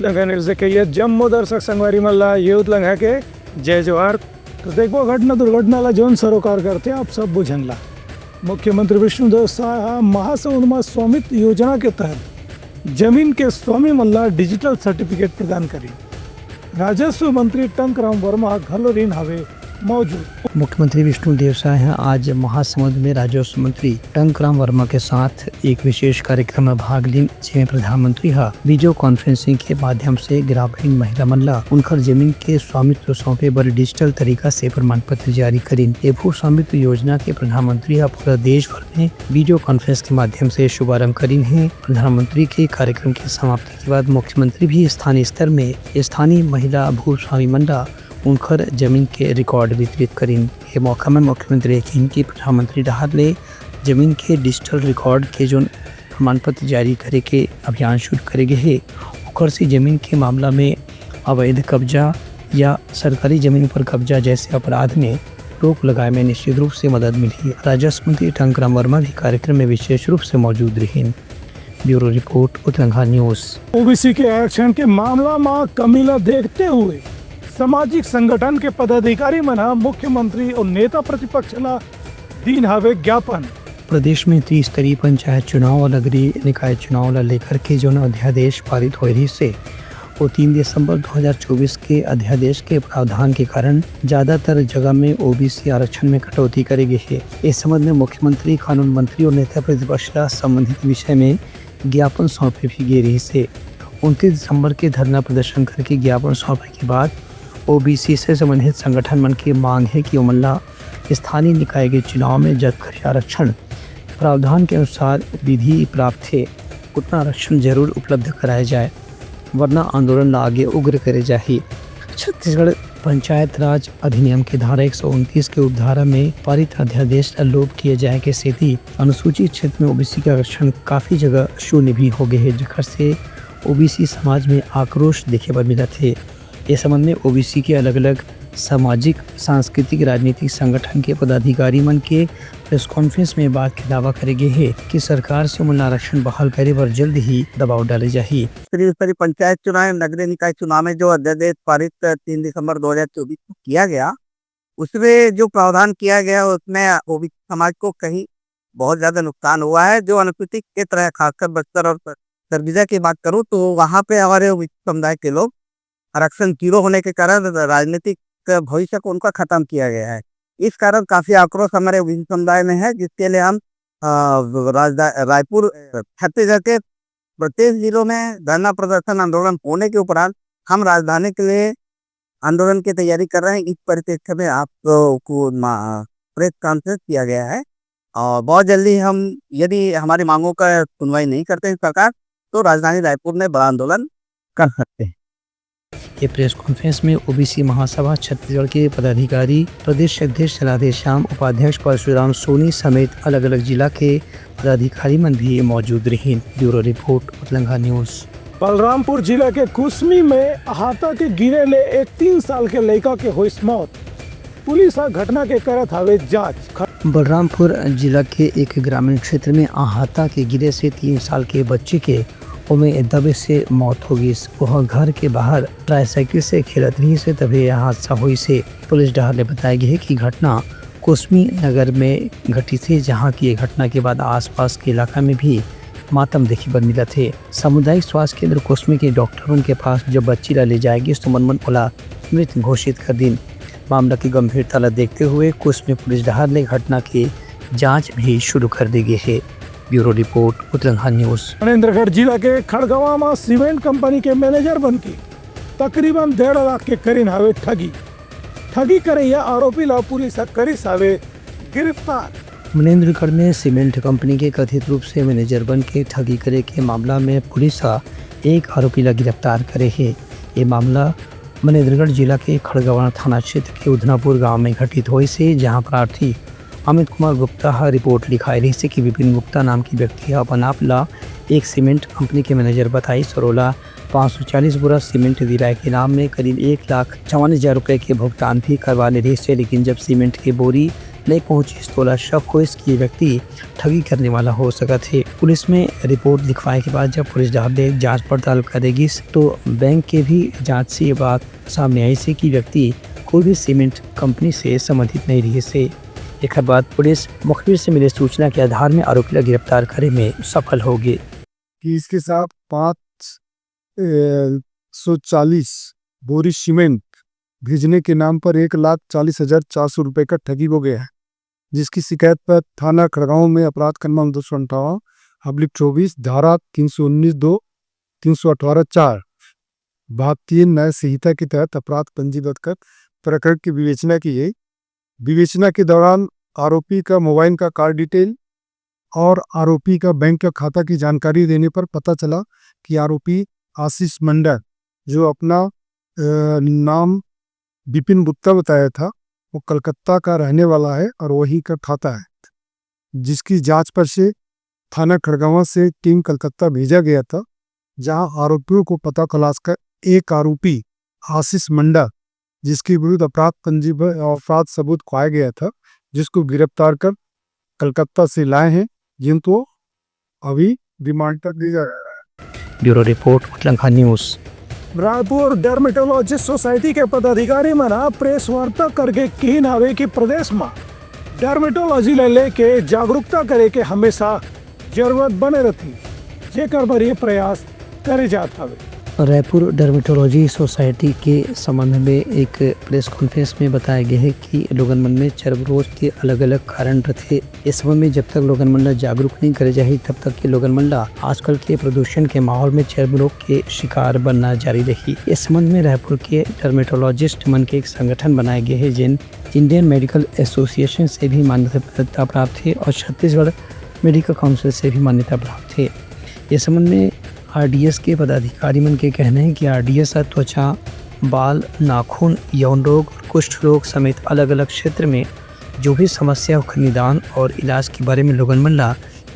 लंघन से कहिए जम्मू दर्शक संगवारी मल्ला यूथ लंघा के जय जवाहर। तो देखो घटना दुर्घटना ला जौन सरोकार करते आप सब बुझनला। मुख्यमंत्री विष्णुदेव साय महासमुंद में स्वामित्व योजना के तहत जमीन के स्वामी मल्ला डिजिटल सर्टिफिकेट प्रदान करी। राजस्व मंत्री टंकराम वर्मा घलोरीन हवे मौजूद। मुख्यमंत्री विष्णुदेव साय आज महासमुंद में राजस्व मंत्री टंकराम वर्मा के साथ एक विशेष कार्यक्रम में भाग ली, जिसमें प्रधानमंत्री वीडियो कॉन्फ्रेंसिंग के माध्यम से ग्रामीण महिला मल्ला उनकर जमीन के स्वामित्व सौंपे पर डिजिटल तरीका से प्रमाण पत्र जारी करीन। ये भू स्वामित्व योजना के प्रधानमंत्री पूरा देश भर में वीडियो कॉन्फ्रेंस के माध्यम से शुभारम्भ करीन है। प्रधानमंत्री के कार्यक्रम की समाप्ति के बाद मुख्यमंत्री भी स्थानीय स्तर में स्थानीय महिला भू स्वामी मल्ला उनकर जमीन के रिकॉर्ड वितरित करीन। ये मौका में मुख्यमंत्री यकीन की प्रधानमंत्री राहत ले जमीन के डिजिटल रिकॉर्ड के जो प्रमाण पत्र जारी करे के अभियान शुरू करेगे है। ओकर से जमीन के मामला में अवैध कब्जा या सरकारी जमीन पर कब्जा जैसे अपराध में रोक लगाए में निश्चित रूप से मदद मिली। राजस्व मंत्री टंकराम वर्मा भी कार्यक्रम में विशेष रूप से मौजूद रही। Bureau report Uttarakhand news. OBC के आरक्षण के मामला में कमीला देखते हुए सामाजिक संगठन के पदाधिकारी मना मुख्यमंत्री और नेता प्रतिपक्ष ला दीन हवे ज्ञापन। प्रदेश में 30 स्तरीय पंचायत चुनाव और नगरीय निकाय चुनाव ला लेकर के जो अध्यादेश पारित हो रही से वो 3 दिसंबर 2024 के अध्यादेश के प्रावधान के कारण ज्यादातर जगह में ओबीसी आरक्षण में कटौती करेगी है। इस संबंध में मुख्यमंत्री, कानून मंत्री और नेता प्रतिपक्ष ला संबंधित विषय में ज्ञापन सौंपे भी गए रही से 29 दिसंबर के धरना प्रदर्शन करके ज्ञापन सौंपे के बाद ओबीसी से संबंधित संगठन मन की मांग है कि मल्ला स्थानीय निकाय के चुनाव में जब आरक्षण प्रावधान के अनुसार विधि प्राप्त है उतना आरक्षण जरूर उपलब्ध कराया जाए, वरना आंदोलन आगे उग्र करे जाए। छत्तीसगढ़ पंचायत राज अधिनियम के धारा 129 के उपधारा में पारित अध्यादेश लोप किए जाए के स्थिति अनुसूचित क्षेत्र में ओबीसी का आरक्षण काफी जगह शून्य भी हो गए है, जिससे से ओबीसी समाज में आक्रोश देखे पर मिला थे। इस संबंध में ओबीसी के अलग अलग सामाजिक, सांस्कृतिक, राजनीतिक संगठन के पदाधिकारी मन के प्रेस कॉन्फ्रेंस में बात के दावा करेगे है कि सरकार से मूल आरक्षण बहाल करे पर जल्द ही दबाव डाले जाए। त्रिस्तरीय पंचायत चुनाव, नगरीय निकाय चुनाव में जो अध्यादेश पारित 3 दिसंबर 2024 को किया गया, उसमें जो प्रावधान किया गया उसमें ओबीसी समाज को कहीं बहुत ज्यादा नुकसान हुआ है। जो अनुसूचित क्षेत्र है, खासकर बस्तर और सरगुजा की बात करूँ तो वहाँ पे हमारे ओबीसी समुदाय के लोग आरक्षण 0 होने के कारण राजनीतिक भविष्य को उनका खत्म किया गया है। इस कारण काफी आक्रोश हमारे ओबीसी समुदाय में है, जिसके लिए हम रायपुर, छत्तीसगढ़ के प्रत्येक जिलों में धरना प्रदर्शन आंदोलन होने के उपरांत हम राजधानी के लिए आंदोलन की तैयारी कर रहे हैं। इस परिप्रेक्ष्य में आपको प्रेस कॉन्फ्रेंस किया गया है और बहुत जल्दी हम, यदि हमारी मांगों का सुनवाई नहीं करते हैं सरकार, तो राजधानी रायपुर में बड़ा आंदोलन कर सकते हैं। ये प्रेस कॉन्फ्रेंस में ओबीसी महासभा छत्तीसगढ़ के पदाधिकारी, प्रदेश अध्यक्ष राधेश्याम, उपाध्यक्ष परशुराम सोनी समेत अलग अलग जिला के पदाधिकारी मन भी मौजूद रहे। Bureau report Uttarakhand news. Balrampur जिला के कुसमी में अहाता के गिरे ले एक 3 साल के लड़का के हुई मौत। पुलिस घटना के करत हवे जांच। बलरामपुर जिला के एक ग्रामीण क्षेत्र में अहाता के गिरे से 3 साल के बच्चे के में दबे से मौत हो गई। वह घर के बाहर ट्राईसाइकिल से खेलत रही से तभी यह हादसा हुई से पुलिस डहार ने बताया गया है कि घटना कुसमी नगर में घटी थी, जहां की घटना के बाद आसपास के इलाका में भी मातम देखे पर मिला थे। सामुदायिक स्वास्थ्य केंद्र कुसमी के डॉक्टरों के पास जब बच्ची ला ले जाएगी तो मनमन ओला मृत घोषित कर दी। मामला की गंभीरता देखते हुए कुसमी पुलिस डहार ने घटना की जाँच भी शुरू कर दी गई है। Bureau report Uttarakhand news. Manendragarh जिला के खड़गवा में सीमेंट कंपनी के मैनेजर बन के तकरीबन 1.5 लाख के करीन हवे ठगी करे या आरोपी ला पुलिस करी सावे गिरफ्तार। मनेन्द्रगढ़ में सीमेंट कंपनी के कथित रूप से मैनेजर बन के ठगी करे के मामला में पुलिस एक आरोपी ला गिरफ्तार करे है। ये मामला मनेन्द्रगढ़ जिला के खड़गवा थाना क्षेत्र के उधनापुर गाँव में घटित हुई से, जहाँ प्रार्थी अमित कुमार गुप्ता रिपोर्ट लिखाई रही से कि विपिन गुप्ता नाम की व्यक्ति अपन आप ला एक सीमेंट कंपनी के मैनेजर बताई सरोला 540 बोरा सीमेंट दिलाए के नाम में करीब 1,54,000 रुपये के भुगतान भी करवा ले रही से, लेकिन जब सीमेंट की बोरी ले पहुंची इस तोला शक हो इसकी व्यक्ति ठगी करने वाला हो सका थे। पुलिस में रिपोर्ट लिखवाए के बाद जब पुलिस जांच पड़ताल करेगी तो बैंक के भी जांच से ये बात सामने आई से कि व्यक्ति कोई भी सीमेंट कंपनी से संबंधित नहीं रही से। एक बाद पुलिस मुखबिर से मिले सूचना के आधार में आरोपी को गिरफ्तार करने में सफल होगी। कि इसके साथ 540 बोरी सीमेंट भेजने के नाम पर 1,40,400 रुपए का ठगी हो गया है, जिसकी शिकायत पर थाना खड़गांव में अपराध क्रमांक 258/24 धारा 319(2), 318(4) भाग 3 न्याय संहिता के तहत अपराध पंजीबद्ध कर प्रकरण की विवेचना की गई। विवेचना के दौरान आरोपी का मोबाइल का कार्ड डिटेल और आरोपी का बैंक का खाता की जानकारी देने पर पता चला कि आरोपी आशीष मंडल, जो अपना नाम विपिन गुप्ता बताया था, वो कलकत्ता का रहने वाला है और वही का खाता है, जिसकी जांच पर से थाना खड़गवां से टीम कलकत्ता भेजा गया था, जहां आरोपियों को पता तलाश कर एक आरोपी आशीष मंडल, जिसके विरुद्ध अपराध सबूत पाया गया था, जिसको गिरफ्तार कर कलकत्ता से लाए हैं, जिनको अभी रिमांड पर दिया जा रहा है। Bureau report Utlangha news. Raipur dermatologist society के पदाधिकारी मना प्रेस वार्ता करके कही आवे कि प्रदेश में डर्मेटोलॉजी लेके जागरूकता करे के हमेशा जरूरत बने रहती, जेकर पर ये प्रयास करे जात हवे। रायपुर डर्मेटोलॉजी सोसाइटी के संबंध में एक प्रेस कॉन्फ्रेंस में बताया गया है कि लोगन मन में चर्म रोग के अलग अलग कारण रहते। इस संबंध में जब तक लोगन मन ला जागरूक नहीं करे जाही तब तक के लोगन मन ला आजकल के प्रदूषण के माहौल में चर्म रोग के शिकार बनना जारी रही। इस संबंध में रायपुर के डर्मेटोलॉजिस्ट मन के एक संगठन बनाए गए है, जिन इंडियन मेडिकल एसोसिएशन से भी मान्यता प्राप्त थे और छत्तीसगढ़ मेडिकल काउंसिल से भी मान्यता प्राप्त थे। इस संबंध में आरडीएस के पदाधिकारी मन के कहना है कि आरडीएस त्वचा, बाल, नाखून, यौन रोग, कुष्ठ रोग समेत अलग अलग क्षेत्र में जो भी समस्या हो निदान और इलाज के बारे में लोगन मन ला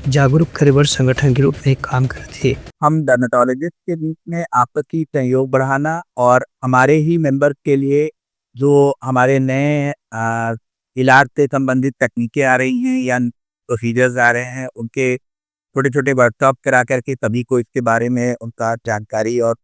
जागरूक करे बर संगठन के रूप में काम करते थे। हम डर्मेटोलॉजिस्ट के बीच में आपसी सहयोग बढ़ाना और हमारे ही मेंबर के लिए जो हमारे नए इलाज से संबंधित तकनीकें आ रही हैं या प्रोसीजर्स आ रहे हैं, उनके छोटे छोटे वर्कशॉप करा करके सभी को इसके बारे में उनका जानकारी और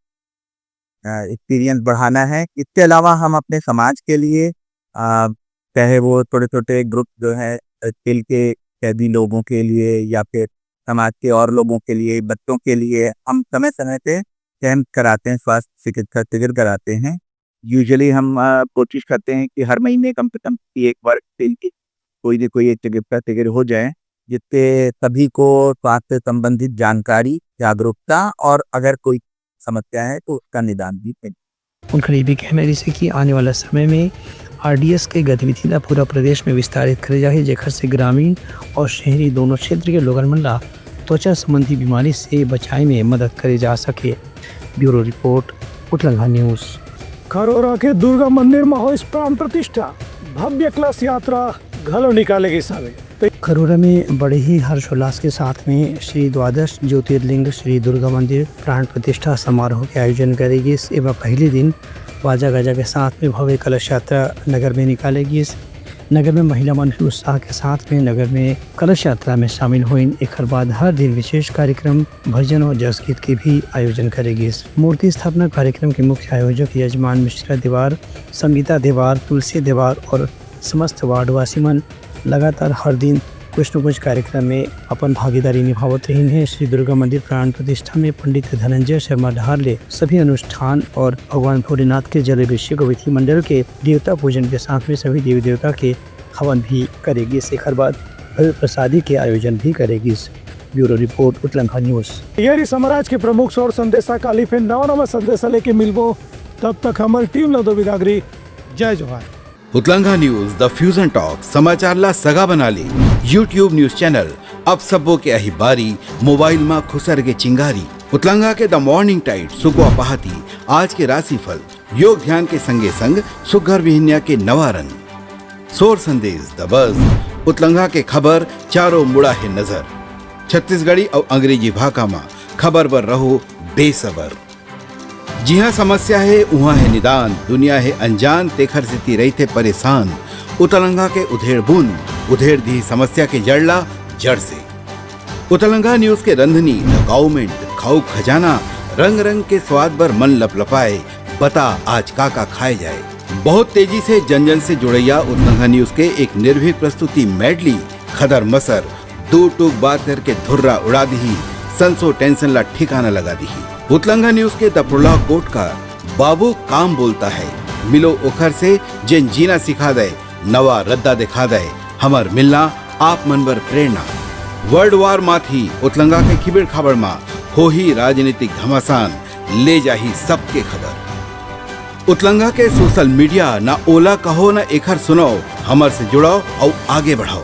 एक्सपीरियंस बढ़ाना है। इसके अलावा हम अपने समाज के लिए चाहे वो छोटे छोटे ग्रुप जो है जेल के कैदी लोगों के लिए या फिर समाज के और लोगों के लिए, बच्चों के लिए, हम समय समय पे कैंप कराते हैं, स्वास्थ्य चिकित्सा शिविर कराते हैं। यूजुअली हम कोशिश करते हैं कि हर महीने कम से कम एक बार कोई न कोई एक चिकित्सा शिविर हो जाए, जिससे सभी को स्वास्थ्य संबंधित जानकारी, जागरूकता और अगर कोई समस्या है तो उसका निदान भी मिले। उनका ये भी कहना है कि आने वाला समय में आरडीएस के गतिविधि ला पूरा प्रदेश में विस्तारित करे जाए, जेकर से ग्रामीण और शहरी दोनों क्षेत्र के लोगन मन ला त्वचा संबंधी बीमारी से बचाए में मदद करे जा सके। Bureau report Utlangha news. Kharora के दुर्गा मंदिर में हो प्राण प्रतिष्ठा भव्य कलश यात्रा घलो निकालेगी सावे। खरोरा में बड़े ही हर्षोल्लास के साथ में श्री द्वादश ज्योतिर्लिंग श्री दुर्गा मंदिर प्राण प्रतिष्ठा समारोह के आयोजन करेगी। एवं पहले दिन बाजा गाजा के साथ में भव्य कलश यात्रा नगर में निकालेगी। इस नगर में महिला मन उत्साह के साथ में नगर में कलश यात्रा में शामिल हुई। एक बाद हर दिन विशेष कार्यक्रम, भजन और जस गीत के भी आयोजन करेगी। इस मूर्ति स्थापना कार्यक्रम के मुख्य आयोजक यजमान मिश्रा देवार, संगीता देवार, तुलसी देवार और समस्त वार्डवासी मन लगातार हर दिन कुछ न कुछ कार्यक्रम में अपन भागीदारी निभावत रही है। श्री दुर्गा मंदिर प्राण प्रतिष्ठा में पंडित धनंजय शर्मा ढारले सभी अनुष्ठान और भगवान भोलेनाथ के जल अभिषेक विधि मंडल के देवता पूजन के साथ में सभी देवी देवता के हवन भी करेगी। शेखर बाद भव्य प्रसादी के आयोजन भी करेगी। Bureau report Utlangha news. यही समाज के प्रमुख शोर संदेशा काली फिर नवा संदेशा लेके मिलबो, तब तक हमारी टीम ला दो बिदागरी। जय जोहार। उतलंघा न्यूज द फ्यूजन टॉक समाचार ला सगा बना ली। यूट्यूब न्यूज चैनल अब सबो के अही बारी मोबाइल में खुसर के चिंगारी। उतलंघा के द मॉर्निंग टाइट सुगवा पहाती आज के राशिफल योग ध्यान के संगे संग सुघर विहिन्या के नवारन सोर संदेश द बज उतलंघा के खबर चारों मुड़ा है नजर। छत्तीसगढ़ी और अंग्रेजी भाषा में खबर पर रहो बेसबर। जी हाँ, समस्या है वहाँ है निदान, दुनिया है अनजान तेखर से रही थे परेशान। उतलंघा के उधेड़ बुन उधेर दी समस्या के जड़ला जड़ से। उतलंगा न्यूज के रंधनी द गवर्नमेंट खाऊ खजाना रंग रंग के स्वाद पर मन लपलपाए, बता आज का खाए जाए। बहुत तेजी से जन जन से जुड़ैया उतलंगा न्यूज के एक निर्भीक प्रस्तुति मेडली खदर मसर दो टूक बात करके धुर्रा उड़ा दी, संसो टेंशन ला ठिकाना लगा दी। उतलंगा न्यूज के दपुरला कोट का बाबू काम बोलता है, मिलो उखर से जिन जीना सिखा दे, नवा रद्दा दिखा दे, हमर मिलना आप मनबर प्रेरणा। वर्ल्ड वार माथी उतलंगा के खिबड़ खबर मा हो ही राजनीतिक घमासान, ले जाही सबके खबर। उतलंगा के सोशल मीडिया ना ओला कहो ना एखर सुनाओ, हमर से जुड़ाओ और आगे बढ़ाओ।